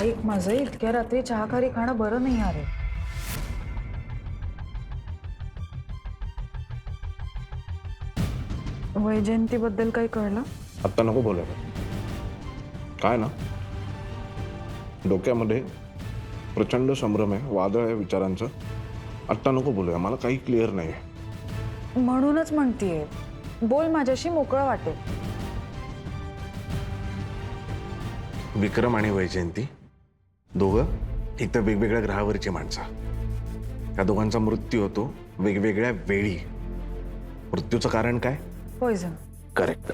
ऐक माझं, इतक्या रात्री चहाखारी खाणं बरं नाही अरे. वैजयंतीबद्दल काही कळलं? आत्ता नको बोलायला. काय ना, डोक्यामध्ये प्रचंड संभ्रम आहे, वादळ आहे विचारांचं. आत्ता नको बोलूया, मला काही क्लिअर नाही आहे. म्हणूनच म्हणतीये, बोल माझ्याशी, मोकळं वाटेल. विक्रम आणि वैजयंती दोघं एक तर वेगवेगळ्या ग्रहावरची माणसं. त्या दोघांचा मृत्यू होतो वेगवेगळ्या वेळी. मृत्यूचं कारण काय? पॉइझन. करेक्ट.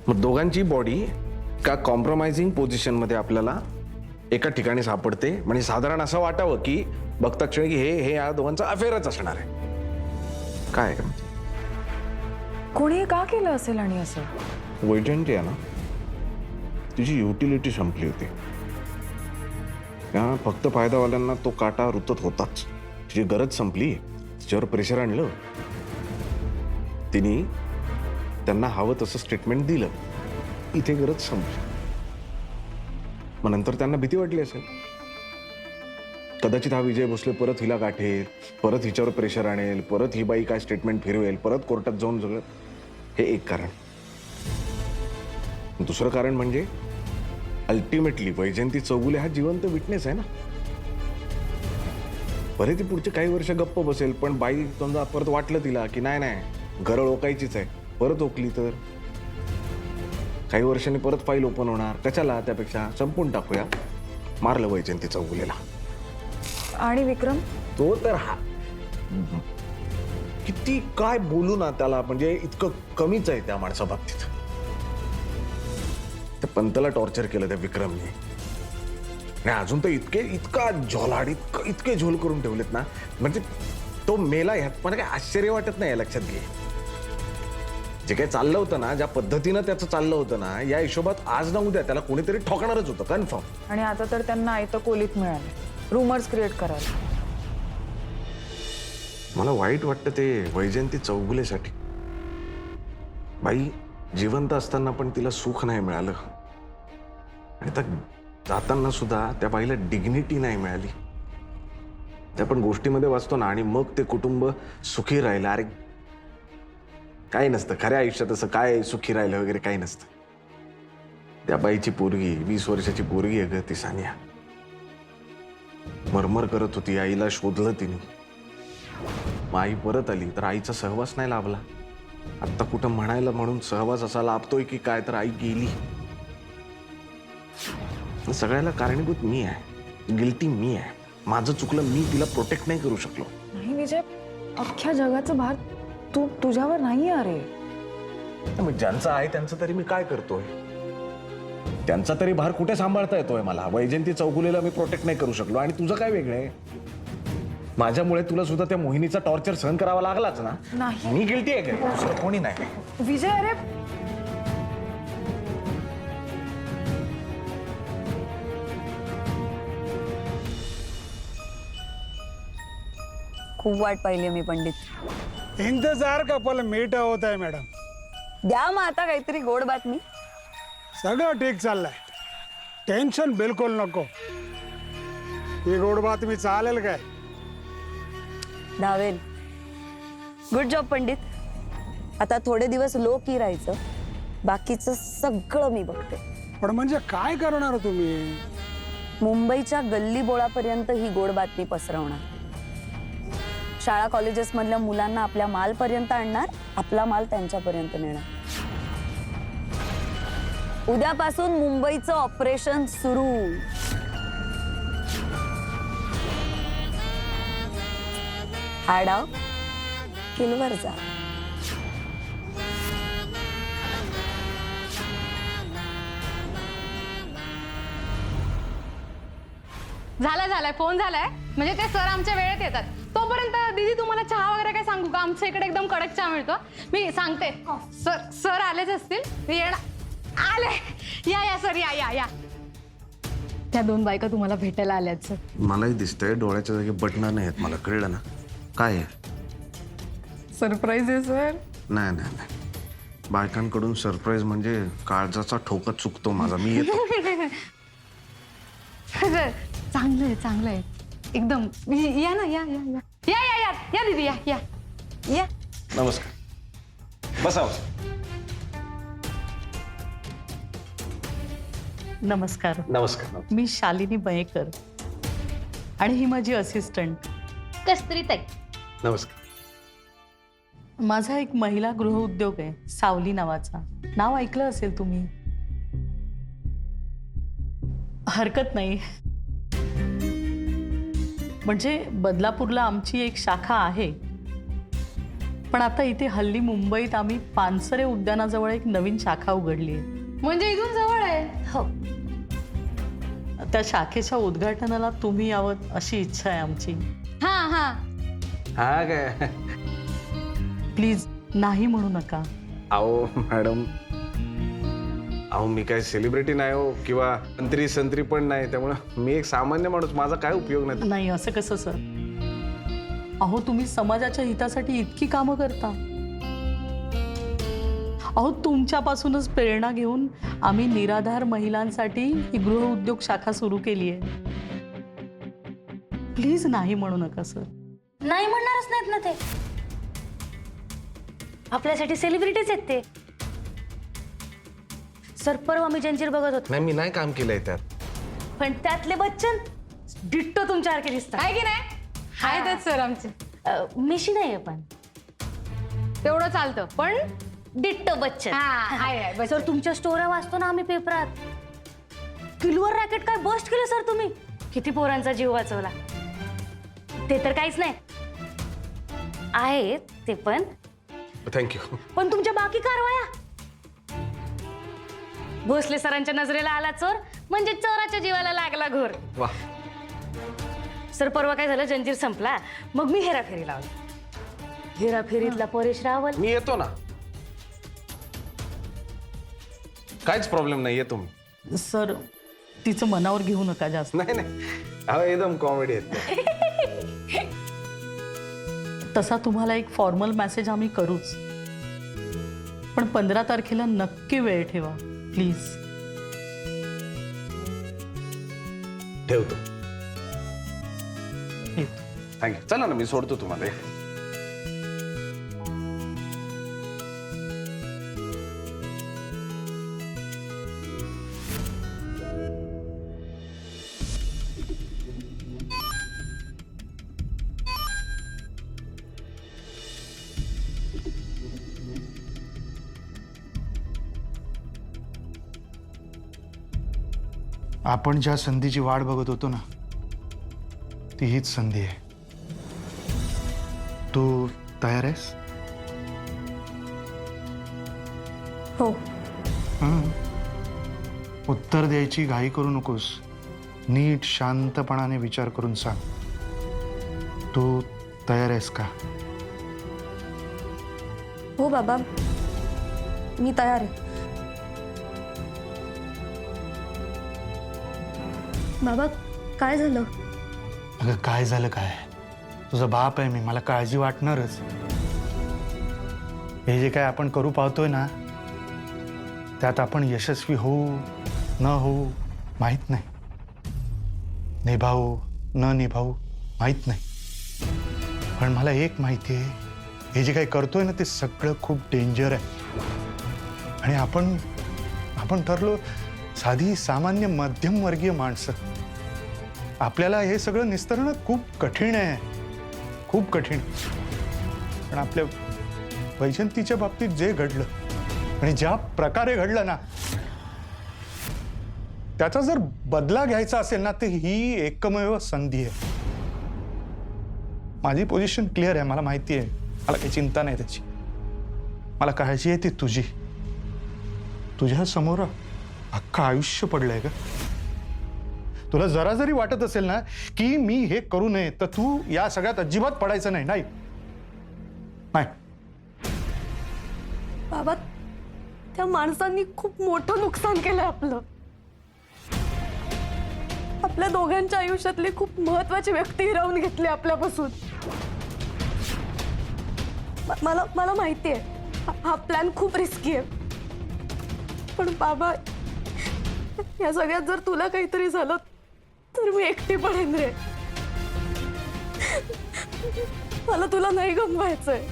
मग दोघांची बॉडी का कॉम्प्रोमाइजिंग पोझिशन मध्ये आपल्याला एका ठिकाणी सापडते. म्हणजे साधारण असं वाटावं की बघता क्षणी हे या दोघांचा अफेअरच असणार आहे. काय कोणी का केलं असेल? आणि असं वैजयंती आहे ना, तिची युटिलिटी संपली होती. त्या फक्त फायदावाल्यांना तो काटा रुतत होताच. तिची गरज संपली, तिच्यावर प्रेशर आणलं, तिने त्यांना हवं तसं स्टेटमेंट दिलं, इथे गरज संपली. मग नंतर त्यांना भीती वाटली असेल, कदाचित हा विजय भोसले परत हिला गाठेल, परत हिच्यावर प्रेशर आणेल, परत ही बाई काय स्टेटमेंट फिरवेल, परत कोर्टात जाऊन सगळं. हे एक कारण. दुसरं कारण म्हणजे अल्टिमेटली वैजयंती चौगुले हा जिवंत विटनेस आहे ना. बरे ती पुढचे काही वर्ष गप्प बसेल, पण बाई समजा परत वाटलं तिला की नाही नाही घरं ओकायचीच आहे, परत ओकली तर काही वर्षांनी परत फाईल ओपन होणार. कशाला, त्यापेक्षा संपून टाकूया. मारलं वैजयंती चौगुलेला. आणि विक्रम तो तर हा किती काय बोलू ना त्याला, म्हणजे इतकं कमीच आहे त्या माणसा बाबतीत. त्या पंतला टॉर्चर केलं त्या विक्रमने, आणि अजून तर इतका झोलाड, इतके झोल करून ठेवलेत ना, म्हणजे तो मेला ह्यात पण काय आश्चर्य वाटत नाही. लक्षात घे, जे काही चाललं होतं ना, ज्या पद्धतीनं त्याचं चाललं होतं ना, या हिशोबात आज ना उद्या त्याला कोणीतरी ठोकणारच होतं, कन्फर्म. आणि आता तर त्यांना आयतं कोलीत मिळाले, रुमर्स क्रिएट करायला. मला वाईट वाटतं ते वैजयंती चौगुलेसाठी. बाई जिवंत असताना पण तिला सुख नाही मिळालं, आणि त्या जाताना सुद्धा त्या बाईला डिग्निटी नाही मिळाली. त्या पण गोष्टीमध्ये वाचतो ना, आणि मग ते कुटुंब सुखी राहिलं. अरे काही नसतं खऱ्या आयुष्यात, असं काय सुखी राहिलं वगैरे काही नसतं. त्या बाईची पोरगी 20 वर्षाची पोरगी आहे ग, ती सानिया. मरमर करत होती, आईला शोधलं तिने. मग आई परत आली तर आईचा सहवास नाही लाभला. आत्ता कुठं म्हणायला म्हणून सहवास असा लाभतोय की काय, तर आई गेली. सगळ्याला कारणीभूत मी आहे, गिल्टी मी आहे. माझं चुकलं, मी तिला प्रोटेक्ट नाही करू शकलो. नाही विजय, अख्ख्या जगाचा भार तुझ्यावर नाही अरे. मग ज्यांचं आहे त्यांचं तरी मी काय करतोय? त्यांचा तरी भार कुठे सांभाळता येतोय मला? वैजयंती चौगुलेला मी प्रोटेक्ट नाही करू शकलो, आणि तुझं काय वेगळं आहे? माझ्यामुळे तुला सुद्धा त्या मोहिनीचा टॉर्चर सहन करावा लागलाच ना. नाही. मी गिल्टी आहे का? दुसरं कोणी नाही. विजय अरे, खूप वाट पाहिली मी पंडित. इंतजार का पल मीठा होता है मैडम. द्या मग आता काहीतरी गोड बातमी. सगळं ठीक चाललंय, टेन्शन बिलकुल नको. ही गोड बातमी चालेल काय? धावेल. Good job Pandit. आता थोडे दिवस लोकी राहायचं, बाकीचं सगळं मी बघते. पण म्हणजे काय करणार तुम्ही? मुंबईच्या गल्ली बोळापर्यंत ही गोड बातमी पसरवणार. शाळा कॉलेजेस मधल्या मुलांना आपल्या मालपर्यंत आणणार, आपला माल त्यांच्यापर्यंत नेणार. उद्यापासून मुंबईचं ऑपरेशन सुरू. हा डाव किलवर जा. झालाय फोन झालाय, म्हणजे ते सर आमच्या वेळेत येतात. तोपर्यंत दीदी तुम्हाला चहा वगैरे काय सांगू का? आमच्या इकडे एकदम कडक चहा मिळतो. मी सांगते. सर आलेच असतील. मी येणार. आले. या सर, या. त्या 2 बायका तुम्हाला भेटायला आल्यात सर. मलाही दिसतंय, डोळ्याच्या जागी बटणं नाही आहेत. मला कळलं ना काय आहे. सरप्राईज आहे सर. नाही, बायकांकडून सरप्राईज म्हणजे काळजाचा ठोका चुकतो माझा. मी येतो. चांगलं आहे एकदम. या ना, या या या या या या या दीदी, या या या. नमस्कार, बसाव. नमस्कार. नमस्कार. मी शालिनी मयेकर आणि ही माझी असिस्टंट. कस्तुरी ताई. नमस्कार. माझा एक महिला गृहउद्योग आहे, सावली नावाचा. नाव ऐकलं असेल तुम्ही. हरकत नाही. म्हणजे बदलापूरला आमची एक शाखा आहे, पण आता इथे हल्ली मुंबईत आम्ही पानसरे उद्यानाजवळ एक नवीन शाखा उघडली आहे. म्हणजे इथून जवळ आहे. हो. त्या शाखेच्या उद्घाटनाला तुम्ही यावं अशी इच्छा आहे आमची. हा हा हा काय? प्लीज नाही म्हणू नका. अहो मॅडम, अहो मी काय सेलिब्रिटी नाही हो, किंवा संत्री पण नाही, त्यामुळे मी एक सामान्य माणूस, माझा काय उपयोग नाही. नाही असं कसं सर? अहो तुम्ही समाजाच्या हितासाठी इतकी कामं करता. अहो तुमच्यापासूनच प्रेरणा घेऊन आम्ही निराधार महिलांसाठी ही गृहउद्योग शाखा सुरू केली आहे. प्लीज नाही म्हणू नका सर. नाही म्हणणारच नाहीत ना ते. आपल्यासाठी सेलिब्रिटीज आहेत ते. सर परवा मी जंजीर बघत होतो, नाही, मी नाही काम केलंय त्यात. पण त्यातले बच्चन डिट्टो तुमच्यासारखे दिसतात. आहे की नाही? आहेतच सर आमचे. मिशी नाही आहे पण तेवढं चालतं, पण डिट्टो बच्चन. आहे बस. सर तुमच्या स्टोऱ्या वाचतो ना आम्ही पेपरात. किलवर रॅकेट काय बस्ट केलं सर तुम्ही. किती पोरांचा जीव वाचवला. ते तर काहीच नाही आहेत ते पण. थँक्यू. पण तुमच्या बाकी कारवाया. भोसले सरांच्या नजरेला आला चोर म्हणजे चोराच्या जीवाला लागला घोर. वा. सर परवा काय झालं, जंजीर संपला, मग मी हेराफेरी लावली. हेराफेरीतला परेश रावल. मी येतो ना, काहीच प्रॉब्लेम नाही, येतो मी. सर तिचं मनावर घेऊ नका जास्त. नाही, अहो एकदम कॉमेडी आहे. तसा तुम्हाला एक फॉर्मल मेसेज आम्ही करूच, पण 15 तारखेला नक्की वेळ ठेवा प्लीज. ठेवतो. थँक्यू. चला ना, मी सोडतो तुम्हाला. आपण ज्या संधीची वाट बघत होतो ना, ती हीच संधी आहे. तू तयार आहेस? हो. उत्तर द्यायची घाई करू नकोस. नीट शांतपणाने विचार करून सांग. तू तयार आहेस का? हो बाबा, मी तयार आहे. बाबा काय झालं? अगं काय झालं काय? तुझा बाप आहे मी, मला काळजी वाटणारच. हे जे काय आपण करू पाहतोय ना, त्यात आपण यशस्वी होऊ न होऊ माहीत नाही, निभावू न निभावू माहीत नाही. पण मला एक माहिती आहे, हे जे काही करतोय ना ते सगळं खूप डेंजर आहे. आणि आपण ठरलो साधी सामान्य मध्यमवर्गीय माणसं. आपल्याला हे सगळं निस्तरणं खूप कठीण आहे, खूप कठीण. पण आपल्या वैजंतीच्या बाबतीत जे घडलं आणि ज्या प्रकारे घडलं ना, त्याचा जर बदला घ्यायचा असेल ना, तर ही एकमेव संधी आहे. माझी पोझिशन क्लिअर आहे, मला माहिती आहे. मला काही चिंता नाही त्याची. मला काळजी आहे ती तुझी. तुझ्या समोर अख्खं आयुष्य पडलंय का? तुला जरा जरी वाटत असेल ना की मी हे करू नये, तर तू या सगळ्यात अजिबात पडायचं नाही. नाही नाही. बाबा त्या माणसांनी खूप मोठं नुकसान केलंय आपलं. आपल्या दोघांच्या आयुष्यातली खूप महत्वाची व्यक्ती हिरावून घेतली आपल्यापासून. मला माहिती आहे हा प्लॅन खूप रिस्की आहे, पण बाबा या सगळ्यात जर तुला काहीतरी झालं तर मी एकटी पडेन रे. मला तुला नाही गमवायचंय.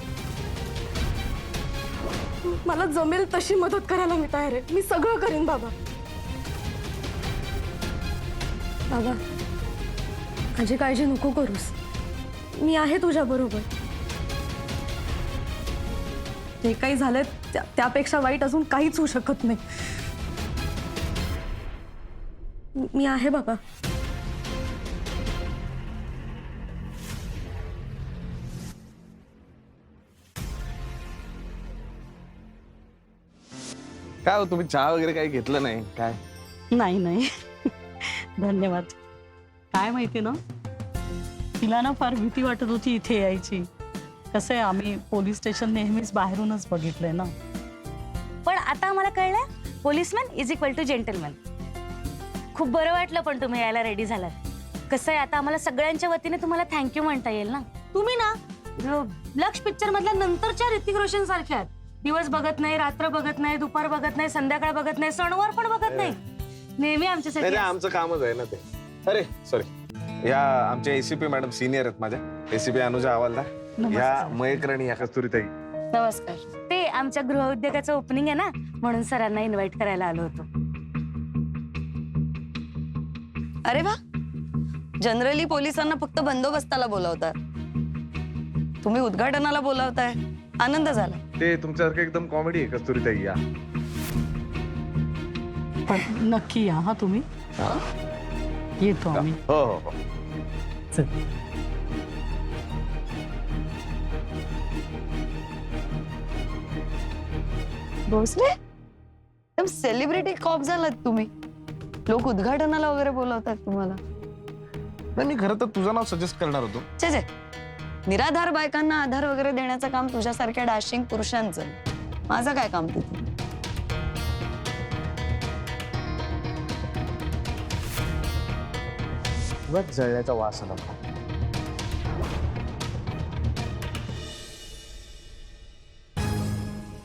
मला जमेल तशी मदत करायला मी तयार आहे. मी सगळं करीन बाबा. बाबा माझी काळजी नको करूस. मी आहे तुझ्या बरोबर. जे काही झालंय त्यापेक्षा वाईट अजून काहीच होऊ शकत नाही. मी आहे बाबा. काय हो तुम्ही चहा वगैरे काही घेतलं नाही काय? नाही नाही धन्यवाद. काय माहिती ना, तिला ना फार भीती वाटत होती इथे यायची. कसं आहे, आम्ही पोलीस स्टेशन नेहमीच बाहेरूनच बघितलंय ना. पण आता आम्हाला कळलं policeman is equal to gentleman. खूप बरं वाटलं पण तुम्ही यायला रेडी झालात. कसं आहे, आता आम्हाला सगळ्यांच्या वतीने तुम्हाला थँक्यू म्हणता येईल ना. तुम्ही ना लक्ष पिक्चर मधल्या नंतरच्या ऋतिक रोशन सारख्या आहात. दिवस बघत नाही, रात्र बघत नाही, दुपार बघत नाही, संध्याकाळ बघत नाही, सणवार पण बघत नाही. नेहमी आमच्यासाठी आमचं कामच आहे ना ते. अरे सॉरी, या आमच्या एसीपी मॅडम सिनियर आहेत माझ्या. एसीपी अनुजा हवालदार, या मयकराणी, या कस्तुरीताई. नमस्कार. ते आमच्या गृहउद्योगाचं ओपनिंग आहे ना, म्हणून सरांना इन्व्हाइट करायला आलो होतो. अरे वा, जनरली पोलिसांना फक्त बंदोबस्ताला बोलावतात, तुम्ही उद्घाटनाला बोलावताय. आनंद झाला. ते तुमच्यासारखं एकदम कॉमेडी आहे कस्तुरीताई. या पण नक्की या हा तुम्ही. येतो आम्ही. हो हो हो. चल. भोसले, एकदम सेलिब्रिटी कॉप झालात तुम्ही. लोक उद्घाटनाला वगैरे बोलवतात तुम्हाला. नाही, मी खरं तर तुझं नाव सजेस्ट करणार होतो. छे, निराधार बायकांना आधार वगैरे देण्याचं काम तुझ्यासारख्या डॅशिंग पुरुषांचं. माझं काय काम तिथे. जळल्याचा वास आला.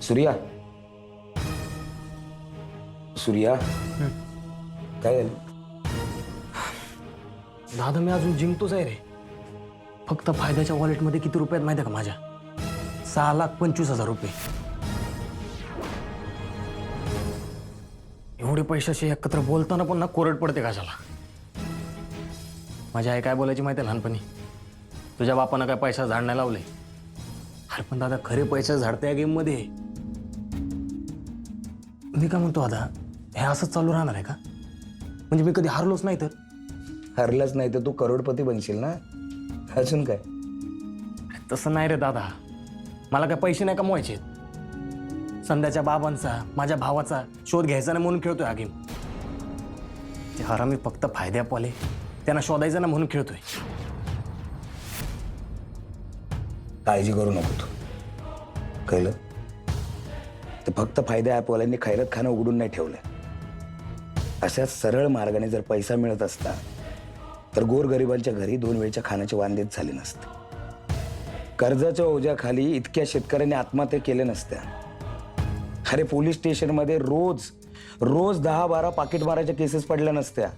सूर्या, सूर्या, काय झालं? दादा मी अजून जिंकतोच आहे रे. फक्त फायद्याच्या वॉलेटमध्ये किती रुपये आहेत माहिती आहे का माझ्या? 6,25,000 रुपये. एवढे पैशाशी एकत्र बोलताना पण ना कोरड पडते कशाला. माझी आई काय बोलायची माहिती आहे लहानपणी? तुझ्या बापानं काय पैसा झाड नाही लावले. अरे पण दादा खरे पैसे झाडते या गेममध्ये. मी काय म्हणतो दादा, हे असंच चालू राहणार आहे का? म्हणजे मी कधी हारलोच नाही तर? हरलाच नाही तर तू करोडपती बनशील ना. अजून काय? तसं नाही रे दादा. मला काय पैसे नाही कमवायचे. संध्याच्या बाबांचा, माझ्या भावाचा शोध घ्यायचा नाही म्हणून खेळतोय हा गेम. ते हरामी फक्त फायद्यापाले त्यांना शोधायचं ना म्हणून खेळतोय. काळजी करू नको तू, कळलं? ते फक्त फायद्या ॲपवाल्यांनी खैरत खाणं उघडून नाही ठेवलंय. अशा सरळ मार्गाने जर पैसा मिळत असता तर गोरगरिबांच्या घरी 2 वेळच्या खाण्याचे वांदेच झाले नसते. कर्जाच्या ओझ्याखाली इतक्या शेतकऱ्यांनी आत्महत्या केल्या नसत्या. अरे पोलीस स्टेशनमध्ये रोज 10-12 पाकिट मारायच्या केसेस पडल्या नसत्या.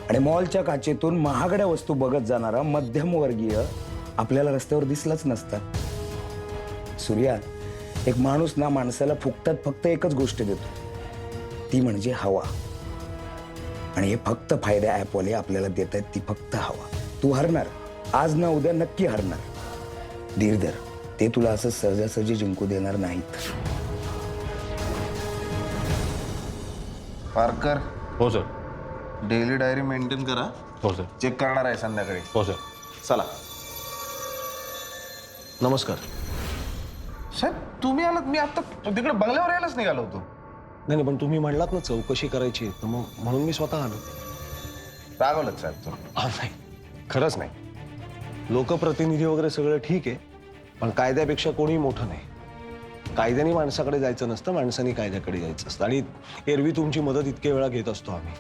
आणि मॉलच्या काचेतून महागड्या वस्तू बघत जाणारा मध्यमवर्गीय आपल्याला रस्त्यावर दिसलाच नसता. सूर्या, एक माणूस ना माणसाला फुकटात फक्त एकच गोष्ट देतो, ती म्हणजे हवा. आणि हे फक्त फायद्या ॲपवाले आपल्याला देत आहेत, ती फक्त हवा. तू हरणार, आज ना उद्या नक्की हरणार. धीर धर, ते तुला असं सहजासहजी जिंकू देणार नाहीत. पारकर. हो सर. डेली डायरी मेंटेन करा. हो सर. चेक करणार आहे संध्याकाळी. हो सर. चला. नमस्कार. साहेब तुम्ही आलात, मी आता तिकडे बंगल्यावर यायलाच निघालो होतो. नाही पण तुम्ही म्हणलात ना चौकशी करायची, तर मग म्हणून मी स्वतः आलो. रागवलत साहेब तुम्ही? नाही, खरंच नाही. लोकप्रतिनिधी वगैरे सगळं ठीक आहे, पण कायद्यापेक्षा कोणी मोठं नाही. कायद्याने माणसाकडे जायचं नसतं, माणसाने कायद्याकडे जायचं असतं. आणि एरवी तुमची मदत इतके वेळा घेत असतो आम्ही.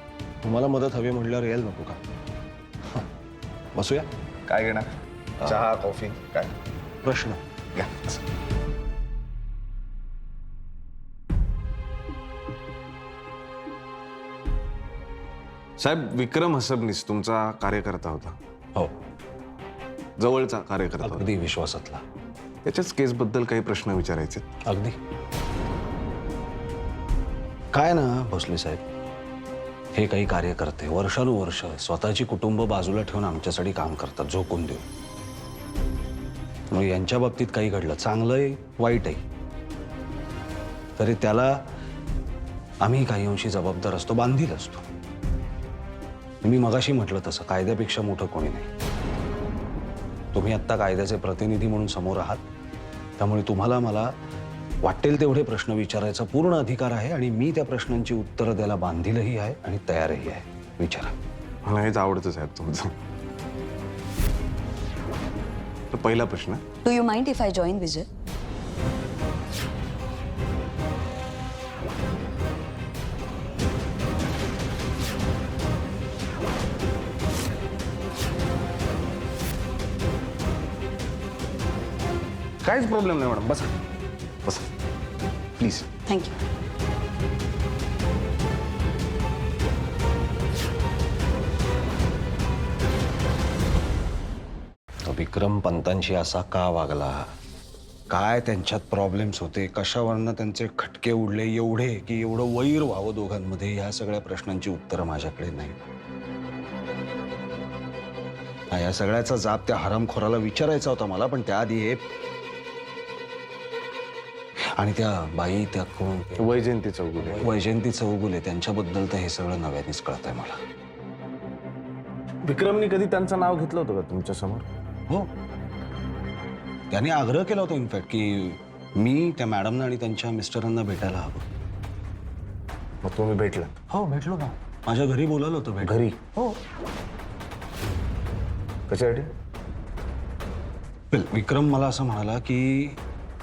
तुम्हाला मदत हवी म्हणल्यावर यायला नको का? बसूया. काय घेणार? चहा, कॉफी, काय प्रश्न घ्या. साहेब, विक्रम हसबनीस तुमचा कार्यकर्ता होता, हो, जवळचा कार्यकर्ता होता. अगदी विश्वासातला. त्याच्याच केसबद्दल काही प्रश्न विचारायचे. अगदी. काय ना भोसले साहेब, हे काही कार्यकर्ते वर्षानुवर्ष स्वतःची कुटुंब बाजूला ठेवून आमच्यासाठी काम करतात, झोकून देऊन. मग यांच्या बाबतीत काही घडलं, चांगलंही वाईटही, तरी त्याला आम्ही काही अंशी जबाबदार असतो, बांधील असतो. मी मगाशी म्हटलं तसं कायद्यापेक्षा मोठं कोणी नाही. तुम्ही आत्ता कायद्याचे प्रतिनिधी म्हणून समोर आहात, त्यामुळे तुम्हाला मला वाटेल तेवढे प्रश्न विचारायचा पूर्ण अधिकार आहे आणि मी त्या प्रश्नांची उत्तरं द्यायला बांधीलही आहे आणि तयारही आहे. विचारा. मला हेच आवडतं साहेब तुमचं. तर पहिला प्रश्न, do you mind if I join Vijay? काहीच प्रॉब्लेम नाही मॅडम, बसा बसा प्लीज. थँक्यू. विक्रम पंतांशी असा का वागला, काय त्यांच्यात प्रॉब्लेम्स होते, कशावरनं त्यांचे खटके उडले एवढे की एवढं वैर व्हावं दोघांमध्ये, ह्या सगळ्या प्रश्नांची उत्तरं माझ्याकडे नाही. या सगळ्याचा जाब त्या हरामखोराला विचारायचा होता मला, पण त्याआधी हे आणि त्या बाई, त्या कोण, वैजयंती चौगुले. वैजयंती चौगुले, त्यांच्याबद्दल तर हे सगळं नव्यानेच कळतंय मला. विक्रमनी कधी त्यांचं नाव घेतलं होतं का तुमच्या समोर? हो, त्याने आग्रह केला होता इनफॅक्ट की मी त्या मॅडमना आणि त्यांच्या मिस्टरांना भेटायला हवं. मग तुम्ही भेटला? हो, भेटलो ना. माझ्या घरी बोलावलं होतं भेट. घरी? हो. कशासाठी? विक्रम मला असं म्हणाला की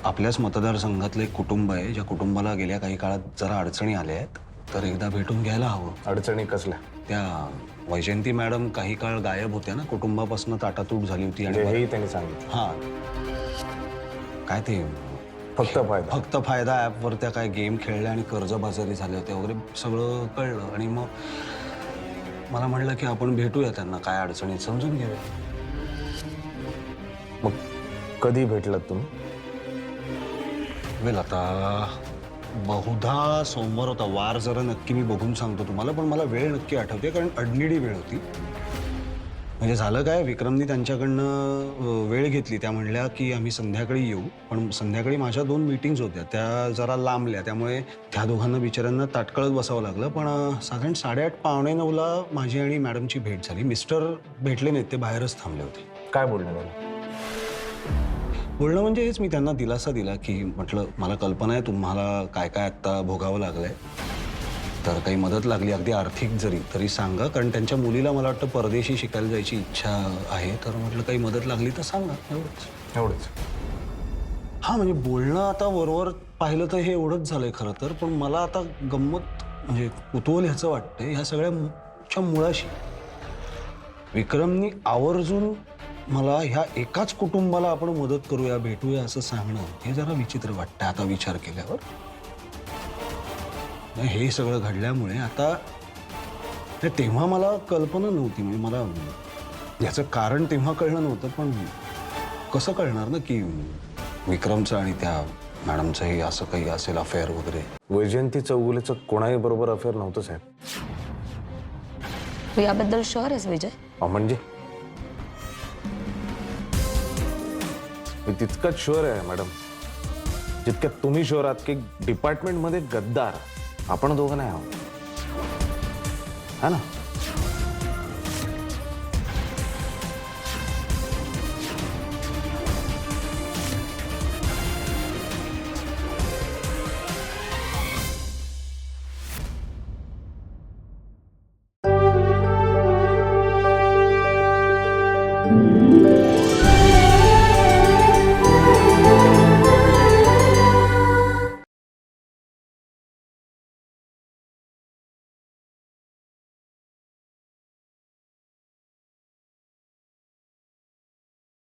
आपल्याच मतदारसंघातलं एक कुटुंब आहे, ज्या कुटुंबाला गेल्या काही काळात जरा अडचणी आल्या आहेत, तर एकदा भेटून घ्यायला हवं. अडचणी कसल्या? त्या वैजयंती मॅडम काही काळ गायब होत्या ना, कुटुंबापासून ताटातूट झाली होती. आणि हेही त्यांनी सांगितलं. हां, काय ते फक्त फायदा ॲपवर त्या काय गेम खेळल्या आणि कर्जबाजारी झाल्या होत्या वगैरे सगळं कळलं. आणि मग मला म्हणलं की आपण भेटूया, त्यांना काय अडचणीत समजून घेऊया. मग कधी भेटलात तुम्ही? वेल, आता बहुधा सोमवार होता. वार जरा नक्की मी बघून सांगतो तुम्हाला, पण मला वेळ नक्की आठवते कारण अडनिडी वेळ होती. म्हणजे झालं काय, विक्रमनी त्यांच्याकडनं वेळ घेतली. त्या म्हणल्या की आम्ही संध्याकाळी येऊ, पण संध्याकाळी माझ्या 2 मीटिंग्स होत्या, त्या जरा लांबल्या, त्यामुळे त्या दोघांना बिचाऱ्यांना ताटकळत बसावं लागलं. पण साधारण 8:30 पावणे 9ला माझी आणि मॅडमची भेट झाली. मिस्टर भेटले नाहीत, ते बाहेरच थांबले होते. काय बोलणं? बोलणं म्हणजे हेच, मी त्यांना दिलासा दिला की म्हटलं मला कल्पना आहे तुम्हाला काय काय आत्ता भोगावं लागलंय, तर काही मदत लागली अगदी आर्थिक जरी तरी सांगा, कारण त्यांच्या मुलीला मला वाटतं परदेशी शिकायला जायची इच्छा आहे, तर म्हटलं काही मदत लागली तर सांगा. एवढंच. हां, म्हणजे बोलणं आता वरवर पाहिलं तर हे एवढंच झालंय खरं तर. पण मला आता गंमत म्हणजे कुतूहल ह्याचं वाटतंय, ह्या सगळ्याच्या मुळाशी विक्रमनी आवर्जून मला ह्या एकाच कुटुंबाला आपण मदत करूया, भेटूया असं सांगणं, हे जरा विचित्र वाटतं आता विचार केल्यावर. हे सगळं घडल्यामुळे आता तेव्हा मला कल्पना नव्हती, म्हणजे मला याचं कारण तेव्हा कळलं नव्हतं, पण कसं कळणार ना की विक्रमचं आणि त्या मॅडमचंही असं काही असेल अफेअर वगैरे. वैजयंती चौगुलेचं कोणाही बरोबर अफेअर नव्हतं साहेब. तू याबद्दल शुअर आहेस विजय? म्हणजे मी तितकंच शुअर आहे मॅडम, जितक्यात तुम्ही शुअर आहात की डिपार्टमेंटमध्ये गद्दार आपण दोघं नाही आहोत, हा ना?